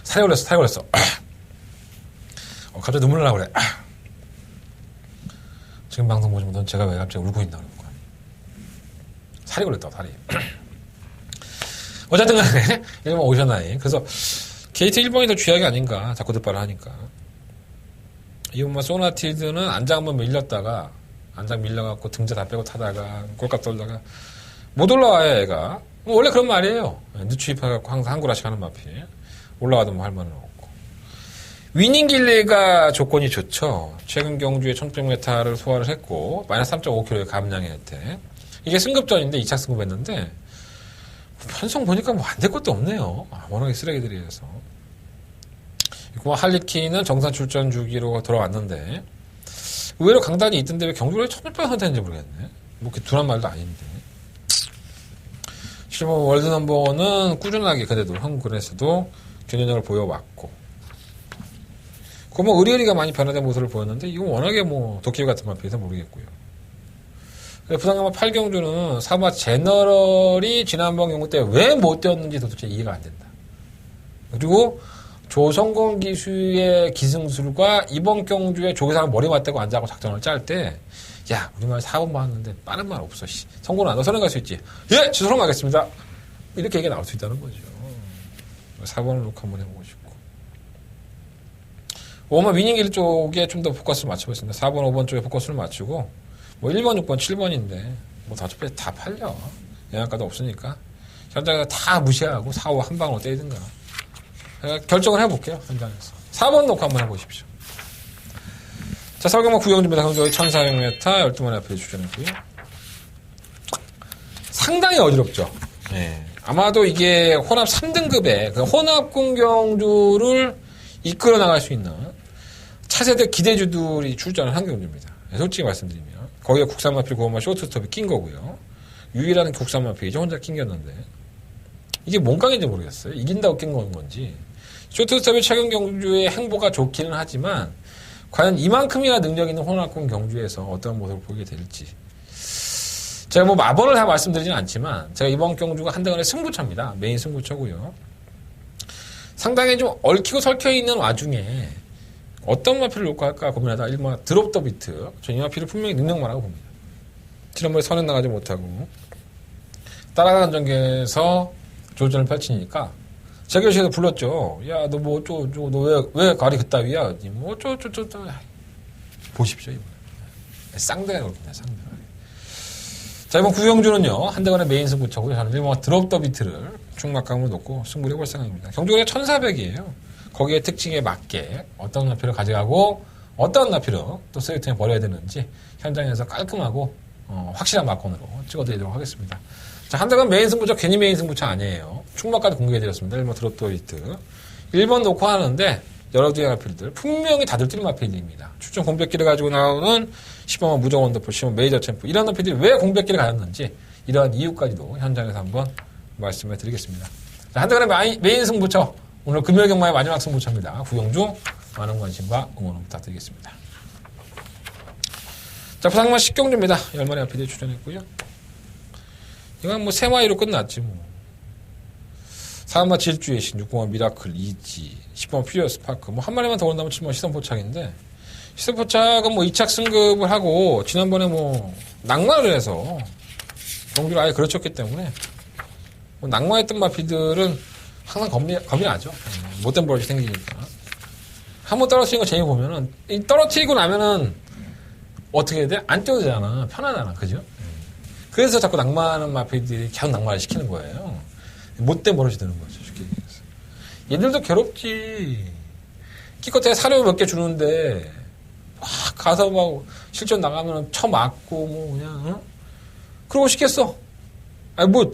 살이 걸렸어. 갑자기 눈물 나고 그래. 지금 방송 보시면 넌 제가 왜 갑자기 울고 있나 그러는 거야. 살이 걸렸다고, 살이. 어쨌든 간에, 일본 오션라인. 그래서, 게이트 1번이 더 쥐약이 아닌가. 자꾸 득발을 하니까. 이번만 소나티드는 안장 한번 밀렸다가, 안장 밀려갖고 등자 다 빼고 타다가, 꼴깍 돌다가, 못 올라와요, 얘가. 원래 그런 말이에요. 늦추입해갖고 항상 한구라씩 하는 마피. 올라가도 뭐 할 말은 없고. 위닝 길리가 조건이 좋죠. 최근 경주에 1600m를 소화를 했고, 마이너스 3.5kg의 감량의 혜택. 이게 승급전인데 2차 승급했는데, 편성 보니까 뭐 안 될 것도 없네요. 워낙에 쓰레기들이라서. 그리고 할리퀸은 정산 출전 주기로 돌아왔는데, 의외로 강단이 있던데 왜 경주를 1600 선택했는지 모르겠네. 뭐 이렇게 둔한 말도 아닌데. 실버 월드 넘버원은 꾸준하게 그래도 한국에서도 견인력을 보여왔고, 그 뭐 의리의리가 많이 변화된 모습을 보였는데 이건 워낙에 뭐 도끼 같은 마피에서 모르겠고요. 부산가마 8경주는 사마 제너럴이 지난번 경주 때 왜 못 뛰었는지 도대체 이해가 안 된다. 그리고 조성권 기수의 기승술과 이번 경주에 조계사가 머리 맞대고 앉아고 작전을 짤 때, 야, 우리말 4번 봤는데 빠른 말 없어. 성공은 안 돼. 선행 갈 수 있지. 예, 지소로 가겠습니다. 이렇게 얘기가 나올 수 있다는 거죠. 4번을 놓고 한번 해보고 싶고. 5번 위닝길 쪽에 좀 더 포커스를 맞춰보겠습니다. 4번, 5번 쪽에 포커스를 맞추고, 뭐 1번, 6번, 7번인데, 뭐 다 팔려. 영양가도 없으니까. 현장에서 다 무시하고 4, 5 한 방으로 때리든가. 결정을 해볼게요, 현장에서. 4번 놓고 한번 해보십시오. 자, 설경마 구경주입니다. 경주의 1400m, 12마리 앞에 주전했고요. 상당히 어지럽죠. 예. 아마도 이게 혼합 3등급의 그 혼합 공경주를 이끌어 나갈 수 있는 차세대 기대주들이 출전을 한 경주입니다. 솔직히 말씀드리면. 거기에 국산 마필 고구마 쇼트스톱이 낀 거고요. 유일한 국산 마필이죠. 혼자 낑겼는데. 이게 뭔 깡인지 모르겠어요. 이긴다고 낀 건지. 쇼트스톱의 최근 경주의 행보가 좋기는 하지만 과연 이만큼이나 능력 있는 혼합공 경주에서 어떤 모습을 보이게 될지. 제가 뭐 마번을 다 말씀드리진 않지만 제가 이번 경주가 한동안의 승부처입니다. 메인 승부처고요. 상당히 좀 얽히고 설켜 있는 와중에 어떤 마필을 놓고 할까 고민하다 1번 드롭 더 비트. 전 이 마필을 분명히 능력마라고 봅니다. 지난번에 선행 나가지 못하고 따라가는 전개에서 조전을 펼치니까 재결식에서 불렀죠. 야, 너 뭐 어쩌고 너 왜 가리 그따위야? 뭐 어쩌고 보십시오 이번에. 쌍대가 그렇습니다. 쌍대가. 자, 이번 구경주는요 한대간의 메인 승부처고요. 저는 1번 드롭 더 비트를 중막감으로 놓고 승부를 해볼 생각입니다. 경주가 1400이에요. 거기에 특징에 맞게 어떤 나필을 가져가고 어떤 나필을 또 세이트에 버려야 되는지 현장에서 깔끔하고 확실한 마건으로 찍어드리도록 하겠습니다. 자, 한대간 메인 승부처 괜히 메인 승부처 아니에요. 충막까지 공개해드렸습니다. 1번 드롭 더 비트. 1번 놓고 하는데 여러 개의 마필들 분명히 다들 뛸 마필들입니다. 출전 공백기를 가지고 나오는 10번 무정 원더풀, 10번 메이저 챔프 이런 마필들이 왜 공백기를 가졌는지 이러한 이유까지도 현장에서 한번 말씀해 드리겠습니다. 자, 한대간의 메인 승부처 오늘 금요일 경마의 마지막 승부처입니다. 구경주 많은 관심과 응원 부탁드리겠습니다. 자, 부산경마 10경주입니다. 10마리 마필들이 출전했고요. 이건 뭐 3마리로 끝났지 뭐. 4번 질주의 신, 6번 미라클, 이지, 10번 퓨리어스 파크. 뭐 한 마리만 더 온다면 7번 시선포착인데 시선포착은 뭐 2착 승급을 하고 지난번에 뭐 낙마를 해서 경주를 아예 그르쳤기 때문에 뭐 낙마했던 마피들은 항상 겁이 나죠. 못된 버릇이 생기니까. 한번 떨어뜨린 거 재미 보면은 이 떨어뜨리고 나면은 어떻게 해야 돼? 안 뛰어도 되잖아. 편하잖아. 그죠? 그래서 자꾸 낙마하는 마피들이 계속 낙마를 시키는 거예요. 못된 버릇이 되는 거죠. 쉽게 얘기해서. 얘들도 괴롭지. 기껏해 사료 몇 개 주는데 막 가서 막 실전 나가면 쳐맞고 뭐 그냥 응? 그러고 싶겠어. 아니 뭐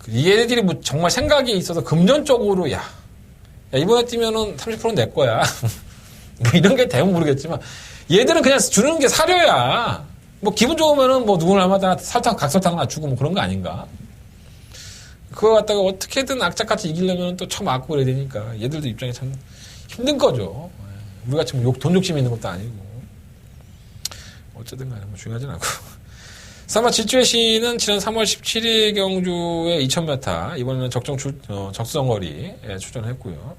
얘네들이 뭐 정말 생각이 있어서 금전적으로 야 이번에 뛰면은 30%는 내 거야. 뭐 이런 게 되면 모르겠지만 얘들은 그냥 주는 게 사료야. 뭐 기분 좋으면은 뭐 누구나 마다 설탕 각설탕 하나 주고 뭐 그런 거 아닌가. 그거 갖다가 어떻게든 악착같이 이기려면 또 쳐맞고 그래야 되니까 얘들도 입장이 참 힘든 거죠. 우리같이 뭐 돈 욕심이 있는 것도 아니고. 어쨌든 간에 뭐 중요하진 않고. 사마 질주의 시는 지난 3월 17일 경주에 2000m, 이번에는 적성거리에 출전했고요.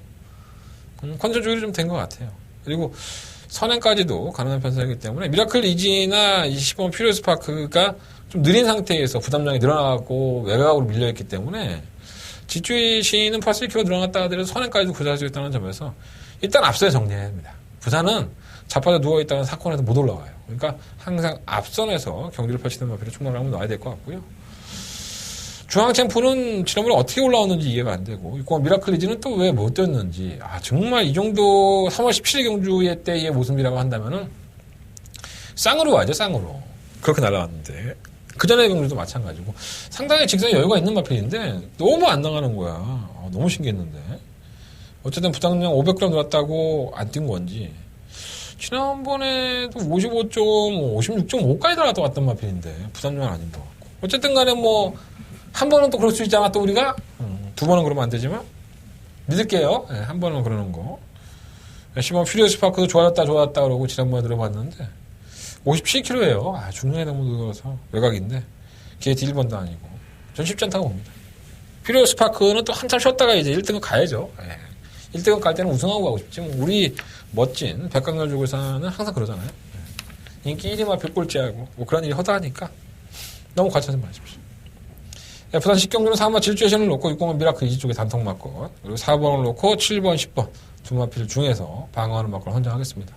컨디션 조율이 좀 된 것 같아요. 그리고 선행까지도 가능한 편성이기 때문에 미라클 이지나 20번 퓨리어스 파크가 좀 느린 상태에서 부담량이 늘어나고 외곽으로 밀려있기 때문에 질주의 시는 플러스 1kg 늘어났다 하더라도 선행까지도 구사할 수 있다는 점에서 일단 앞선에 정리해야 합니다. 부산은 자빠져 누워있다가 사건에서 못 올라와요. 그러니까 항상 앞선에서 경기를 펼치는 마피를 충분히 한번 놔야 될 것 같고요. 중앙챔프는 지난번에 어떻게 올라왔는지 이해가 안 되고, 미라클리즈는 또 왜 못 뛰었는지, 정말 이 정도 3월 17일 경주의 때의 모습이라고 한다면은 쌍으로 와야죠, 쌍으로. 그렇게 날아왔는데. 그 전에 경주도 마찬가지고. 상당히 직선에 여유가 있는 마필인데 너무 안 나가는 거야. 너무 신기했는데. 어쨌든 부담량 500g 들었다고 안 뛴 건지. 지난번에도 56.5까지 달았다 왔던 마필인데 부담량은 아닌 것 같고. 어쨌든 간에 뭐 한 번은 또 그럴 수 있잖아 또 우리가. 두 번은 그러면 안 되지만 믿을게요. 네, 한 번은 그러는 거. 10번 퓨리어스 파크도 좋았다 그러고 지난번에 들어봤는데 57kg예요. 중간에 너무 늘어서 외곽인데 게이트 1번도 아니고 전 쉽지 않다고 봅니다. 퓨리어스 파크는 또 한참 쉬었다가 이제 1등은 가야죠. 1등은 갈 때는 우승하고 가고 싶지. 우리 멋진 백강열주골사는 항상 그러잖아요. 인기 1위만 백골찌하고 뭐 그런 일이 허다하니까 너무 과찬하지 마십시오. 부산 10경주는 3번 질주의신을 놓고 6번은 미라클 이지 쪽에 단통 맞고 그리고 4번을 놓고 7번, 10번 두 마필 중에서 방어하는 맞고를 선정하겠습니다.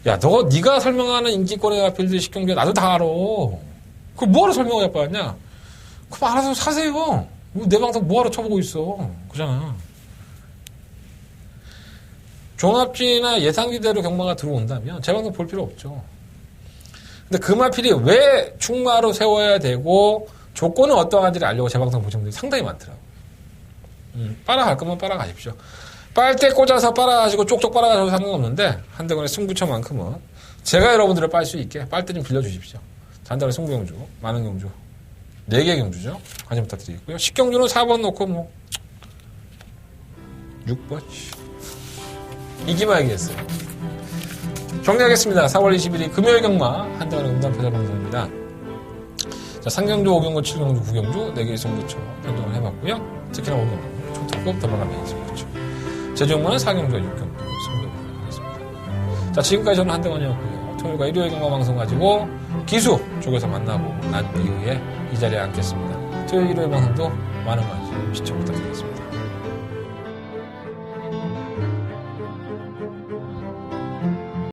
야, 네가 설명하는 인기권의 마필들 10경주에 나도 다 알아. 그걸 뭐하러 설명을 해봤냐? 그럼 알아서 사세요. 내 방송 뭐하러 쳐보고 있어. 그잖아. 종합지나 예상기대로 경마가 들어온다면 제 방송 볼 필요 없죠. 근데 그 마필이 왜 충마로 세워야 되고 조건은 어떠한지를 알려고 제 방송 보시는 분들이 상당히 많더라고요. 빨아갈 거면 빨아가십시오. 빨대 꽂아서 빨아가지고 쪽쪽 빨아가셔도 상관없는데 한대건의 승부처만큼은 제가 여러분들을 빨 수 있게 빨대 좀 빌려주십시오. 한대건의 승부경주, 많은 경주 4개 경주죠. 관심 부탁드리겠고요. 10경주는 4번 놓고 뭐 6번 이기만 하겠어요. 정리하겠습니다. 4월 21일 금요일 경마 한대건의 음담패자 방송입니다. 자, 3경주, 5경주, 7경주, 9경주 4개의 승부처 편성을 해봤고요. 특히나 오늘 초특급 더블라메인 승부처 제주경마는 4경주와 6경주 승부를 하겠습니다. 자, 지금까지 저는 한대건이었고요. 토요일과 일요일 경마 방송 가지고 기수 쪽에서 만나고 난 이후에 이 자리에 앉겠습니다. 토요일, 일요일 방송도 많은 관심 시청 부탁드리겠습니다.